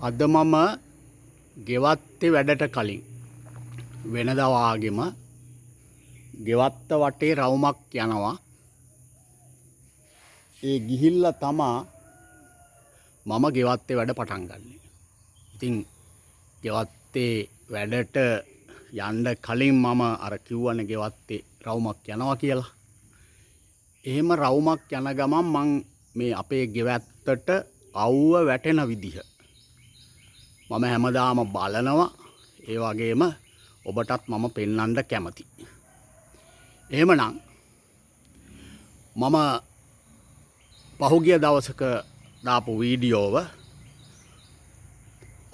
අද මම ගෙවත්තේ වැඩට කලින් වෙනදා වාගෙම ගෙවත්ත වටේ රවුමක් යනවා. ඒ ගිහිල්ලා තමා මම ගෙවත්තේ වැඩ පටන් ගන්නෙ. ඉතින් ගෙවත්තේ වැඩට යන්න කලින් මම අර කිව්වනේ ගෙවත්තේ රවුමක් යනවා කියලා. එහෙම රවුමක් යන ගමන් මං මේ අපේ ගෙවත්තට අවුව වැටෙන විදිහ මම හැමදාම බලනවා. ඒ වගේම ඔබටත් මම පෙන්වන්න කැමති. එහෙමනම් මම පහුගිය දවසක දාපු වීඩියෝව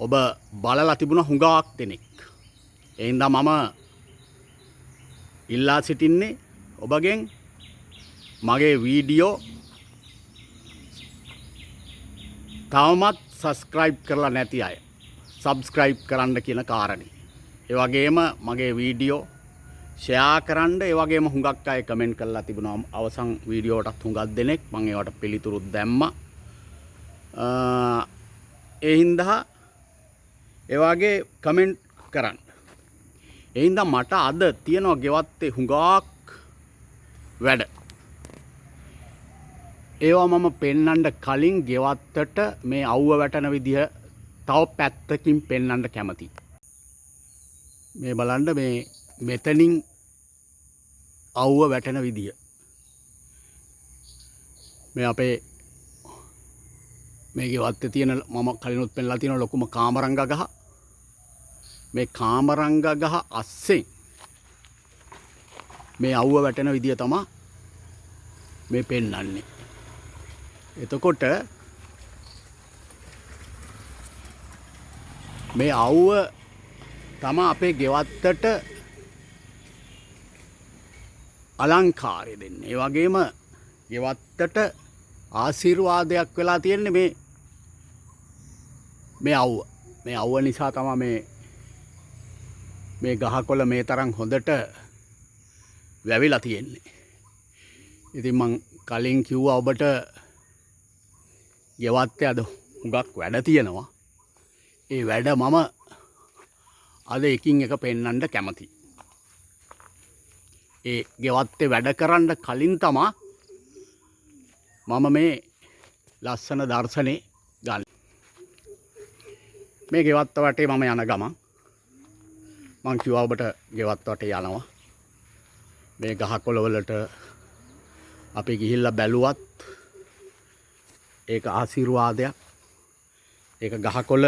ඔබ බලලා තිබුණ හුඟක් දෙනෙක්. ඒ හින්දා මම ඉල්ලා සිටින්නේ ඔබගෙන් මගේ වීඩියෝ තවමත් සබස්ක්‍රයිබ් කරලා නැති අය සබස්ක්‍රයිබ් කරන්න කියන කාරණේ. ඒ වගේම මගේ වීඩියෝ ෂෙයා කරන්න. ඒ වගේම හුඟක් අය කමෙන්ට් කරලා තිබුණා අවසන් වීඩියෝටත් හුඟක් දෙනෙක්. මම ඒවට පිළිතුරු දැම්මා. ඒ හින්දා ඒ වගේ කමෙන්ට් කරන්න. ඒ හින්දා මට අද තියෙනවා ගෙවත්තේ හුඟක් වැඩ. ඒවා මම පෙන්වන්න කලින් ගෙවත්තට මේ අවුව වැටෙන විදිහ තව පැත්තකින් පෙන්වන්න කැමතියි. මේ බලන්න මේ මෙතනින් අවුව වැටෙන විදිය. මේ අපේ මේ ගෙවත්තේ තියෙන මම කලිනුත් පෙන්ලා තියෙන ලොකුම කාමරංග ගහ. මේ කාමරංග ගහ අස්සෙන් මේ අවුව වැටෙන විදිය තමයි මේ පෙන්වන්නේ. එතකොට මේ අවුව තම අපේ ගෙවත්තට අලංකාරය දෙන්නේ. ඒ වගේම ගෙවත්තට ආශිර්වාදයක් වෙලා තියෙන්නේ මේ අවුව. මේ අවුව නිසා තමයි මේ ගහකොළ මේ තරම් හොඳට වැවිලා තියෙන්නේ. ඉතින් මං කලින් කිව්වා ඔබට ගෙවත්තේ අද හුඟක් වැඩ තියෙනවා. ඒ වැඩ මම අද එකින් එක පෙන්වන්න කැමතියි. ඒ ගෙවත්තේ වැඩ කරන්න කලින් තමා මම මේ ලස්සන දර්ශනේ ගන්න. මේ ගෙවත්ත වටේ මම යන ගමන් මං කිව්වා ඔබට ගෙවත්ත වටේ යනවා. මේ ගහකොළ වලට අපි ගිහිල්ලා බැලුවත් ඒක ආශිර්වාදයක්. ඒක ගහකොළ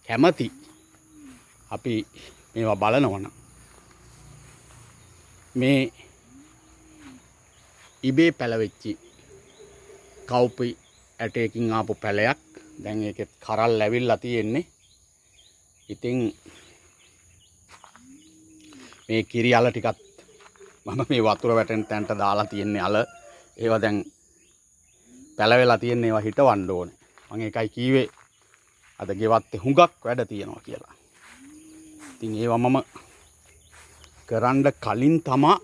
කැමති අපි මේවා බලනවනම් මේ ඉබේ පැලවෙච්චි කවුපි ඇටයකින් ආපු පැලයක්. දැන් ඒකෙත් කරල් ඇවිල්ලා තියෙන්නේ. ඉතින් මේ කිරි අල ටිකත් මම මේ වතුර වැටෙන තැනට දාලා තියෙන්නේ අල. ඒවා දැන් පැලවෙලා තියෙන්නේ. ඒවා හිටවන්න ඕනේ. මම ඒකයි කීවේ අද ගෙවත්තේ හුඟක් වැඩ තියෙනවා කියලා. ඉතින් ඒවා මම කරන්න කලින් තමා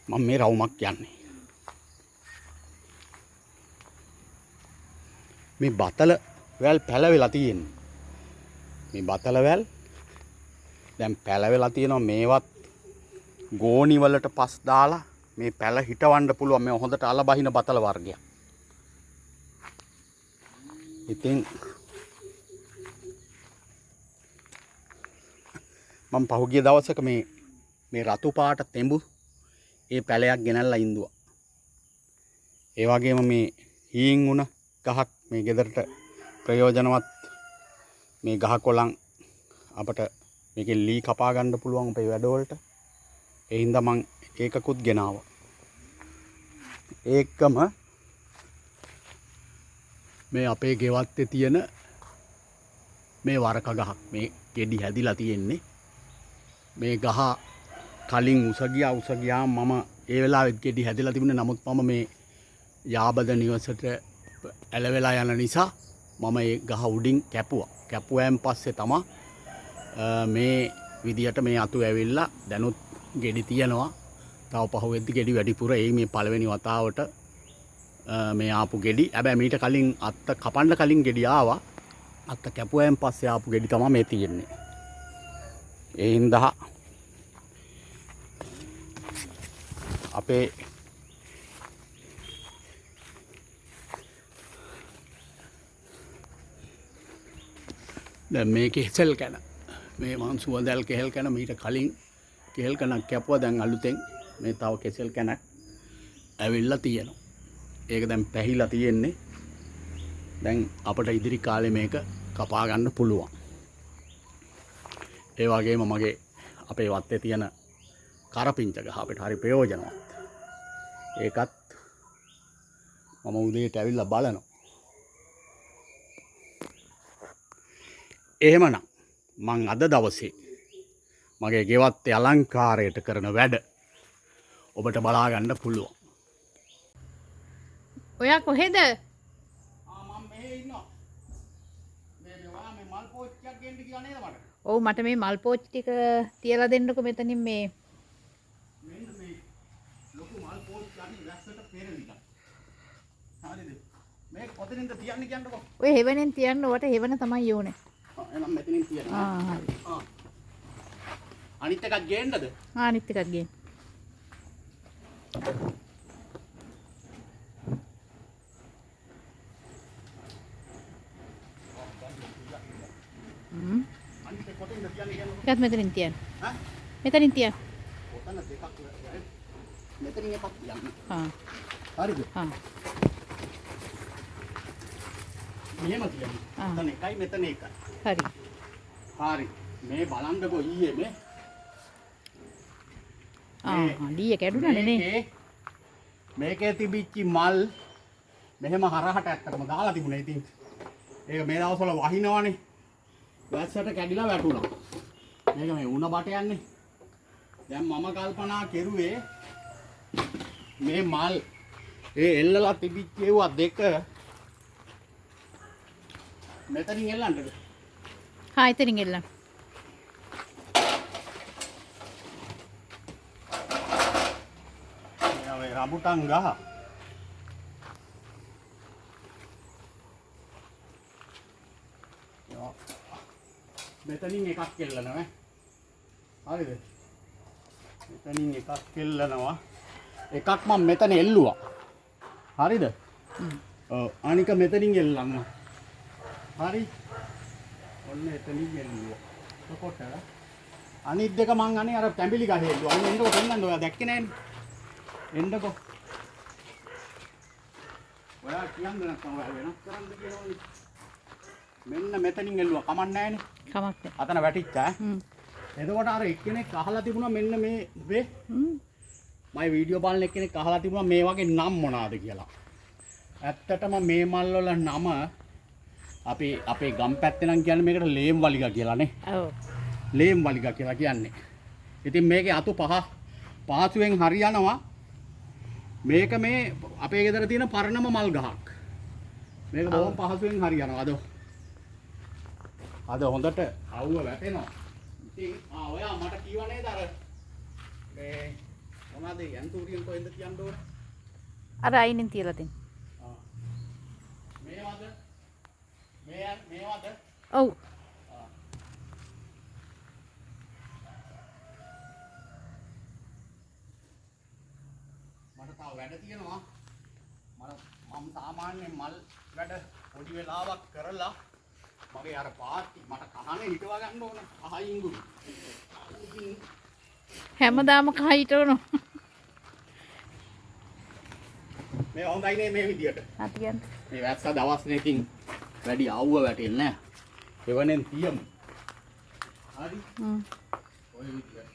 මම මේ රවුමක් යන්නේ. මේ බතල වැල් පැලවෙලා තියෙන්නේ. මේ බතල වැල් දැන් පැලවෙලා තියෙනවා. මේවත් ගෝණි වලට පස් දාලා මේ පැල හිටවන්න පුළුවන්. මේ හොඳට අල බහින බතල වර්ගයක්. ඉතින් මම පහුගිය දවසක මේ රතු පාට තෙඹු ඒ පැලයක් ගෙනල්ලා ඉඳුවා. ඒ වගේම මේ හීන් උණ ගහක් මේ ගෙදරට ප්‍රයෝජනවත්. මේ ගහ කොළන් අපට මේකෙන් ලී කපා ගන්න පුළුවන් අපේ වැඩවලට. ඒ හින්දා මම ඒකකුත් ගෙනාවා. ඒකම මේ අපේ ගෙවත්තේ තියෙන මේ වරක ගහක් මේ ගෙඩි හැදිලා තියෙන්නේ. මේ ගහ කලින් උස ගියා මම ඒ වෙලාවෙත් ගෙඩි හැදිලා තිබුණේ. නමුත් මම මේ යාබද නිවසට ඇලවෙලා යන නිසා මම ඒ ගහ උඩින් කැපුවා. කැපුවයින් පස්සේ තමයි මේ විදියට මේ අතු ඇවිල්ලා දැනුත් ගෙඩි තියනවා. තව පහුවෙද්දි ගෙඩි වැඩිපුර එයි. මේ පළවෙනි වතාවට මේ ආපු ගෙඩි. හැබැයි මීට කලින් අත්ත කපන්න කලින් ගෙඩි ආවා. අත්ත කැපුවෙන් පස්සේ ආපු ගෙඩි තමයි මේ තියෙන්නේ. ඒ හින්දා අපේ දැන් මේ කෙසෙල් කන මේ මං සුවඳල් කෙහෙල් කන මීට කලින් කෙහෙල් කනක් කැපුවා. දැන් අලුතෙන් මේ තව කෙසෙල් කනක් ඇවිල්ලා තියෙනවා. ඒක දැන් පැහිලා තියෙන්නේ. දැන් අපට ඉදිරි කාලේ මේක කපා ගන්න පුළුවන්. ඒ වගේම මගේ අපේ වත්තේ තියෙන කරපිංච ගහ අපිට හරි ප්‍රයෝජනවත්. ඒකත් මම උදේට ඇවිල්ලා බලනවා. එහෙමනම් මං අද දවසේ මගේ ගෙවත්තේ අලංකාරයට කරන වැඩ ඔබට බලා ගන්න පුළුවන්. ඔයා කොහෙද? මම මේ ඉන්නවා. මේ ඔයා මේ මල් පෝච්චියක් ගෙන්න කියලා නේද මට? ඔව් මට මේ මල් පෝච්චි ටික තියලා දෙන්නකෝ මෙතනින් මේ. මෙන්න මේ ලොකු මල් පෝච්චියක් වැස්සට පෙරවිලා. හරිද? මේක කොතනින්ද තියන්නේ කියන්නකෝ. ඔය හෙවණෙන් තියන්න ඔයාට හෙවණ තමයි ඕනේ. එහෙනම් මෙතනින් තියන්න. හරි. අනිත් එකක් ගේන්නද? අනිත් එකක් ගේන්න. අනිත් එක කොතනින්ද තියන්නේ කියන්නකෝ. එකත් මෙතනින් තියන්න. ඈ? මෙතනින් තියන්න. ඔතන දෙකක් මෙතනින් එකක් තියන්න. හරිද? මෙහෙම තියන්න. මෙතන එකයි මෙතන එකයි. හරි. හරි. මේ බලන්නකෝ ඊයේ මේ. ඩීය කැඩුණානේ නේ. මේකේ තිබිච්ච මල් මෙහෙම හරහට ඇත්තටම දාලා තිබුණා. ඉතින් ඒක මේ දවස්වල වහිනවනේ. වැස්සට කැඩිලා වැටුණා. මේක මේ උණ බට යන්නේ. දැන් මම කල්පනා කෙරුවේ මේ මල් එල්ලලා තිබිච්ච ඒවා දෙක මෙතනින් එල්ලන්නද? එතනින් එල්ලන්න. මේ රඹුටන් ගහ. මෙතනින් එකක් එල්ලනවා. හරිද? මෙතනින් එකක් එල්ලනවා. එකක් මම මෙතන එල්ලුවා. හරිද? ඔව් අනික මෙතනින් එල්ලන්න. හරි. ඔන්න එතනින් එල්ලුවා. එතකොට අනිත් දෙක මං අනේ අර තැඹිලි ගහේ එල්ලුවා. අන්න එන්නකො පෙන්නන්න ඔයා දැක්කේ නෑනේ. එන්නකො. ඔයා කියන්නේ නැත්නම් ඔයා වෙනස් කරන්න කියනවනේ. මෙන්න මෙතනින් එල්ලුවා. කමක් නෑනේ. කමක් නෑ. අතන වැටිච්ච ඈ. එතකොට අර එක්කෙනෙක් අහලා තිබුණා මෙන්න මේ මම වීඩියෝ බලන එක්කෙනෙක් අහලා තිබුණා මේ වගේ නම් මොනවාද කියලා. ඇත්තටම මේ මල් වල නම අපේ ගම් පැත්තේ නම් කියන්නේ මේකට ලේම් වලිගා කියලා නේ. ඔව්. ලේම් වලිගා කියලා කියන්නේ. ඉතින් මේකේ අතු පහසුවෙන් හරියනවා. මේක මේ අපේ ගෙදර තියෙන පරණම මල් ගහක්. මේක බොහොම පහසුවෙන් හරියනවා. අද හොඳට අවුව වැටෙනවා. ඉතින් ඔයා මට කිව්ව නේද අර මේ මොනවාද යන්තූරියෙන් කොහෙන්ද කියන්න ඕන? අර අයිනෙන් තියලා දෙන්න. මේවද? මේවද? ඔව්. මට තව වැඩ තියෙනවා. මම සාමාන්‍යයෙන් මල් වැඩ පොඩි වෙලාවක් කරලා මගේ අර පාටි මට කහනේ හිටවා ගන්න ඕන. අහිංගුයි. හැමදාම කහිටවන. මේ හොඳයි නේ මේ විදියට. අතියන්. මේ වැස්ස දවස්නේ ඉතින් වැඩි අවුව වැටෙන්නේ නැහැ. එවනෙන් තියමු. හරි. ඔය විදියට.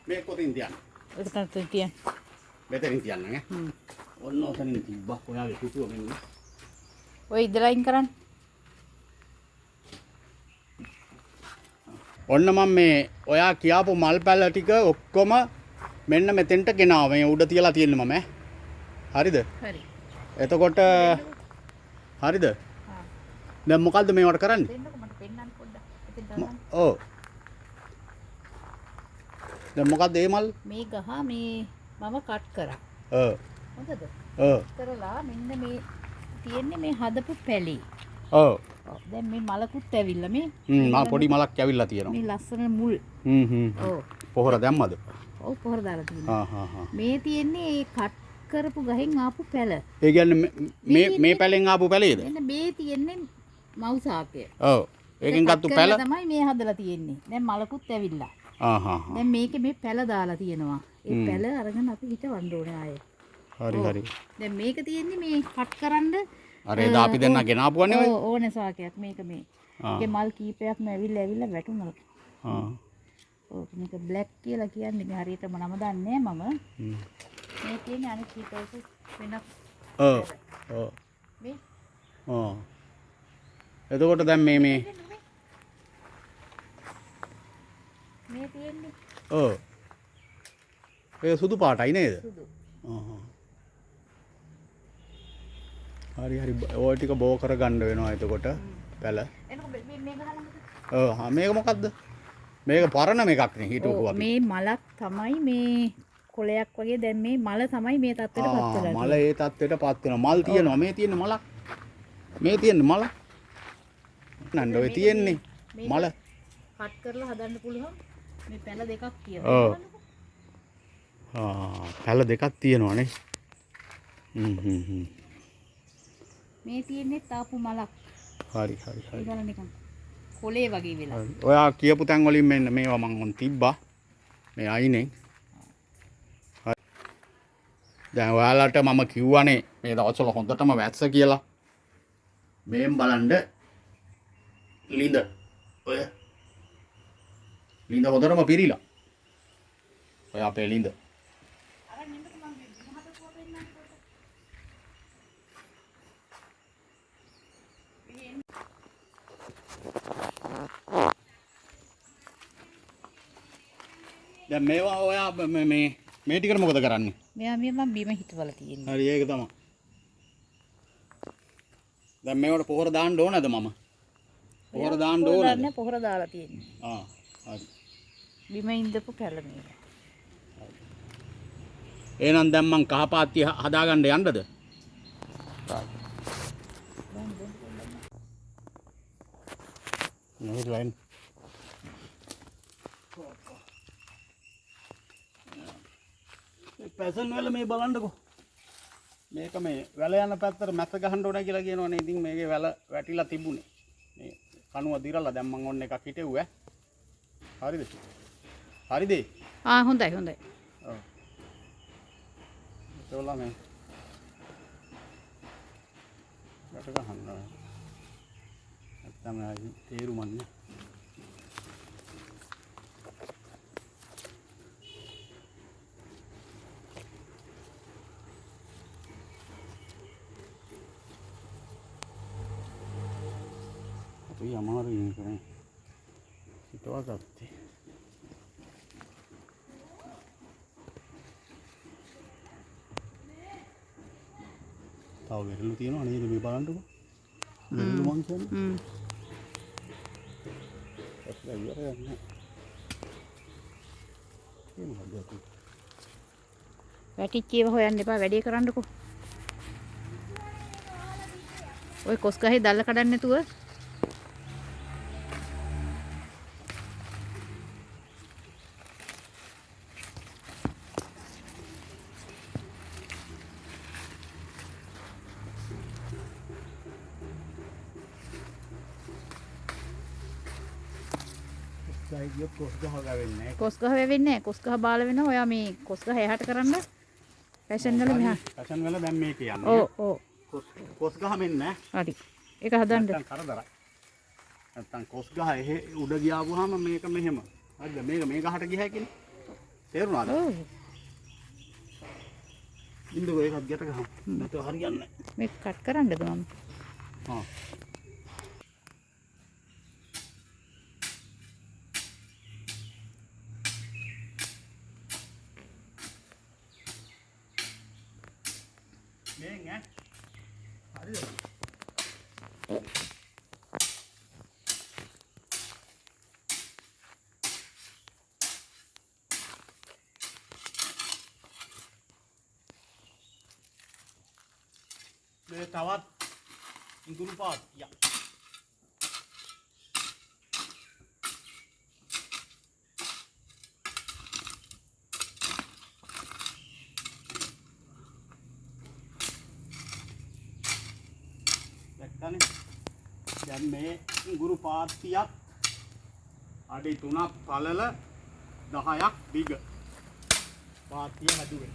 මේක කොටින් තියන්න. එතන තියන්න. මෙතනින් තියන්න නේ. ඔන්න ඔතනින් තිබ්බා. ඔයාගේ පුතුව මෙන්න. ඔය ඉදලයින් කරන්න. ඔන්න මම මේ ඔයා කියාපු මල් පැල ටික ඔක්කොම මෙන්න මෙතෙන්ට ගෙනාවා. මේ උඩ තියලා තියෙන්නේ මම. හරිද? හරි. එතකොට හරිද? දැන් මොකද්ද මේවට කරන්නේ? දෙන්නකෝ මට පෙන්නන්න පොඩ්ඩක්. එතෙන් තමයි. ඔව්. දැන් මොකද්ද මේ මල්? මේ ගහ මේ මම කට් කරා. ඔව්. හොඳද? ඔව්. කරලා මෙන්න මේ තියෙන්නේ මේ හදපු පැලේ. ඔව්. ඔව්. දැන් මේ මලකුත් ඇවිල්ලා මේ. මල් පොඩි මලක් ඇවිල්ලා තියෙනවා. මේ ලස්සන මුල්. ඔව්. පොහොර දැම්මද? ඔව් පොහොර දාලා තියෙනවා. හා හා හා. මේ තියෙන්නේ ඒ කට් කරපු ගහෙන් ආපු පැල. ඒ කියන්නේ මේ පැලෙන් ආපු පැලේද? එන්න මේ තියෙන්නේ මව් සාකය. ඔව්. ඒකෙන් ගත්තු පැල තමයි මේ හදලා තියෙන්නේ. දැන් මලකුත් ඇවිල්ලා. ආ හා හා. දැන් මේකේ මේ පැල දාලා තියෙනවා. ඒ පැල අරගෙන අපි හිටවන්න ඕනේ ආයේ. හරි හරි. දැන් මේක තියෙන්නේ මේ කට් කරන්න අර එදා අපි දෙන්නා ගෙනාපුවනේ ඔය. ඔව් ඕනේ සාකයක් මේක මේ. ඒකේ මල් කීපයක්ම ඇවිල්ලා වැටුණා. ආ. ඔව් මේක බ්ලැක් කියලා කියන්නේ මේ හරියටම නම දන්නේ නැහැ මම. මේ තියෙන්නේ අනිත් කීපයක වෙනස්. ඔව්. ඔව්. මේ ඔව්. එතකොට දැන් මේ මේ තියෙන්නේ ඔව්. ඒ සුදු පාටයි නේද? සුදු. හරි හරි ඔය ටික බෝ කරගන්න වෙනවා එතකොට පැල. එනකො මේ ගහලා ඔව් මේක මොකද්ද? මේක පරණ එකක් නේ හිටවපු අපි. මේ මලක් තමයි මේ කොලයක් වගේ දැන් මේ මල තමයි මේ තත්ත්වයට පත් වෙලා මල ඒ තත්ත්වයට පත් වෙනවා. මල් තියෙනවා. මේ තියෙන මලක්. මේ තියෙන මල. නන්ද ඔය තියෙන්නේ මල. කට් කරලා හදන්න පුළුවන්. මේ පැල දෙකක් ඔව්. තියෙනවා. පැල දෙකක් තියෙනවා නේ. මේ තියෙන්නේ තාපු මලක්. හරි හරි හරි. ඒගොල්ලෝ නිකන් කොලේ වගේ වෙලා. ඔයා කියපු තැන් වලින් මෙන්න මේවා මං ඔන් තිබ්බා. මේ අයිනේ. හරි. දැන් ඔයාලට මම කිව්වනේ මේ දවස්වල හොඳටම වැස්ස කියලා. මේන් බලන්න ලිඳ. ඔය ලිඳ හොඳටම පිරීලා. ඔය අපේ ලිඳ. දැන් මේවා ඔයා මේ ටිකට මොකද කරන්නේ? මෙයා මම බිම හිටවලා තියෙන්නේ. හරි ඒක තමයි. දැන් මේවට පොහොර දාන්න ඕනද මම? පොහොර දාන්න ඕනද? නෑ පොහොර දාලා තියෙන්නේ. හරි. බිම ඉඳපු පැල මේක. එහෙනම් දැන් මං කහපාත්තිය හදාගන්න යන්නද? නේද ලයින්. පැසන් වල මේ බලන්නකෝ. මේක මේ වැල යන පැත්තට මැස්ස ගහන්න ඕන කියලා කියනවනේ. ඉතින් මේකේ වැල වැටිලා තිබුණේ. මේ කණුව දිරලා දැන් මං ඔන්න එකක් හිටෙව්වා. හරිද? හරිද? හොඳයි හොඳයි. ඔව්. ඒවල මේ වැට ගහන්න. නැත්තම් ආයි තේරුමන්නේ. අපි අමාරුයි මේක මේ හිතවා ගත්තේ. තව වෙරළු තියෙනවා නේද මේ බලන්නකෝ. වෙරළු මං කියන්නේ. ඒක ඉවරයක් නෑ. ඒ මොකද අපි වැටිච්ච ඒවා හොයන්න එපා වැඩේ කරන්නකෝ. ඔය කොස් ගහේ දැල්ල කඩන්න නැතුව ගියොත් කොස් ගහ ගවෙන්නේ නැහැ. කොස් ගහ වෙවෙන්නේ නැහැ. කොස් ගහ බාල වෙනවා. ඔයා මේ කොස් ගහ එහාට කරන්න. ෆැෂන් වල මෙහා. ෆැෂන් වල දැන් මේක යන්නේ. ඔව්. කොස් ගහ මෙන්න. හරි. ඒක හදන්න. නැත්තම් කරදරයි. නැත්තම් කොස් ගහ එහෙ උඩ ගියාවුවාම මේක මෙහෙම. හරිද? මේ ගහට ගියා කියන්නේ. තේරුණාද? ඔව්. ඉන්නකෝ ඒකත් ගැට ගහමු. නැත්නම් හරියන්නේ නැහැ. මේක කට් කරන්නද මම? හා. මේන් ඈ. හරිද? මේ තවත් ඉඟුරු පාත්තිය. දැක්කනේ. දැන් මේ ඉඟුරු පාත්තියක් අඩි 3ක් පළල 10ක් දිග පාත්තිය හැදුවේ.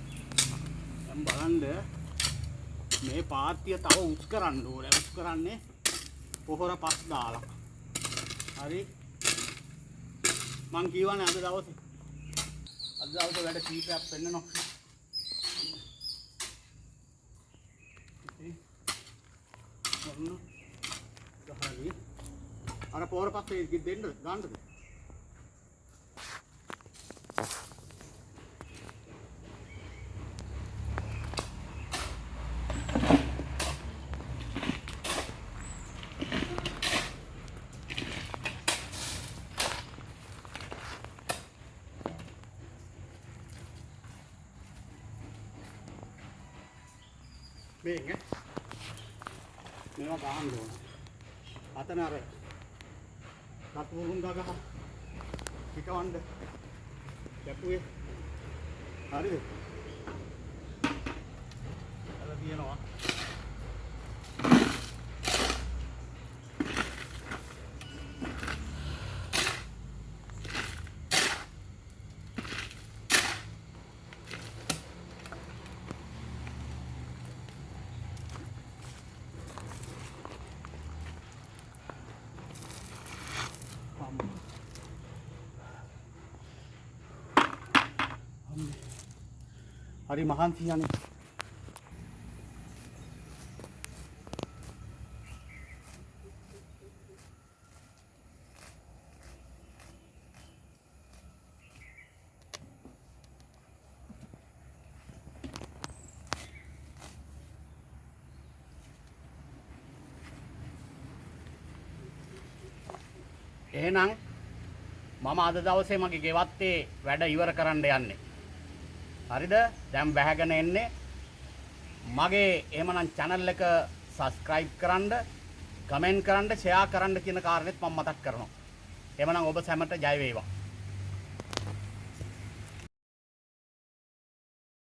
දැන් බලන්න මේ පාත්තිය තව උස් කරන්න ඕනේ. උස් කරන්නේ පොහොර පස් දාලා. හරි. මං කියවනේ අද දවසේ වැඩ කීපයක් පෙන්නනවා. ඉතින් හරි. අර පොහොර පස්සේ දෙන්න ගන්නද? මේක මේවා ගහන්න ඕන. අතන අර කටුරුම් ගහ පිටවන්න ගැපුවේ. හරිද? අර තියෙනවා. හරි මහන්සි යන්නේ. එහෙනම් මම අද දවසේ මගේ ගෙවත්තේ වැඩ ඉවර කරන්න යන්නේ. හරිද? දැන් බැහැගෙන එන්නේ. මගේ එහෙමනම් channel එක subscribe කරන්න, comment කරන්න, share කරන්න කියන කාරණේත් මම මතක් කරනවා. එහෙමනම් ඔබ සැමට ජය වේවා.